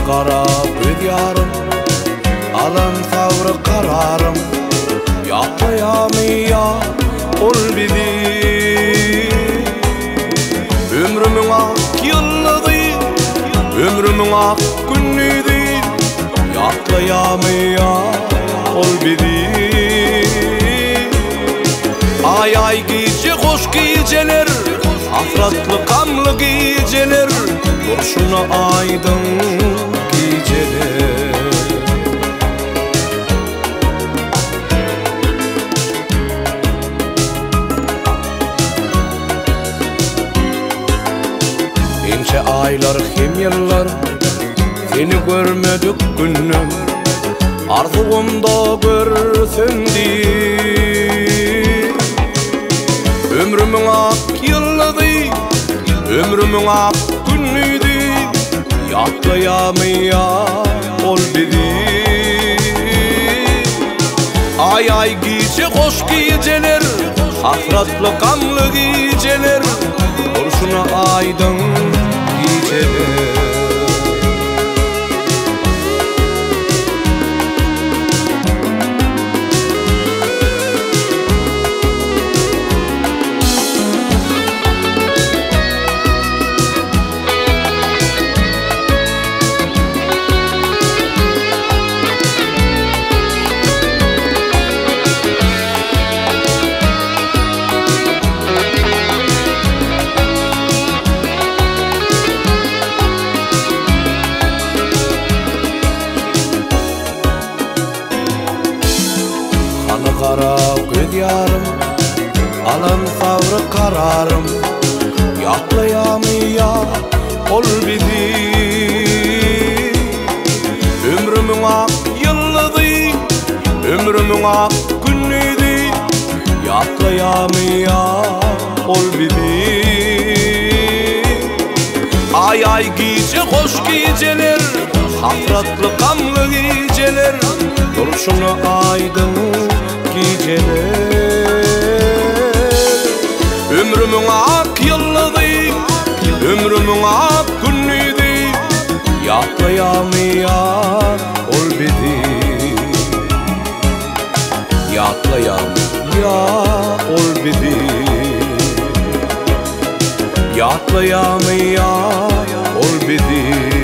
kara göz yarım, alan savrı kararım, yapayamıyor ol bizi. Ömrümün ak yıllıdı, ömrümün ak günüydü, yapayamıyor ol bizi. Ay ay gece hoş geceler, afratlı kamlı geceler, kurşuna aydın geceler. Ençe aylar hem yıllar, seni görmedik günüm, arzuğumda görsün diye. Ömrümün ak yıllıdı, ömrümün ak günüydü, yaklayamıyor ol bizi. Ay ay gece hoş geceler, hasratlı kanlı geceler, kurşuna aydın geceler. Kara göz yarım, alan savrı kararım, yaklayamıyor ol bizi. Ömrümün ak yıllıdı, ömrümün ak günüydü, yaklayamıyor ol bizi. Ay ay gece hoş geceler, hasratlı kanlı geceler, kurşuna aydın geceler. Ömrümün ak yıllıdı, ömrümün ak günüydü, yaklayamıyor ol bizi. Yaklayamıyor ol bizi, yaklayamıyor ol bizi.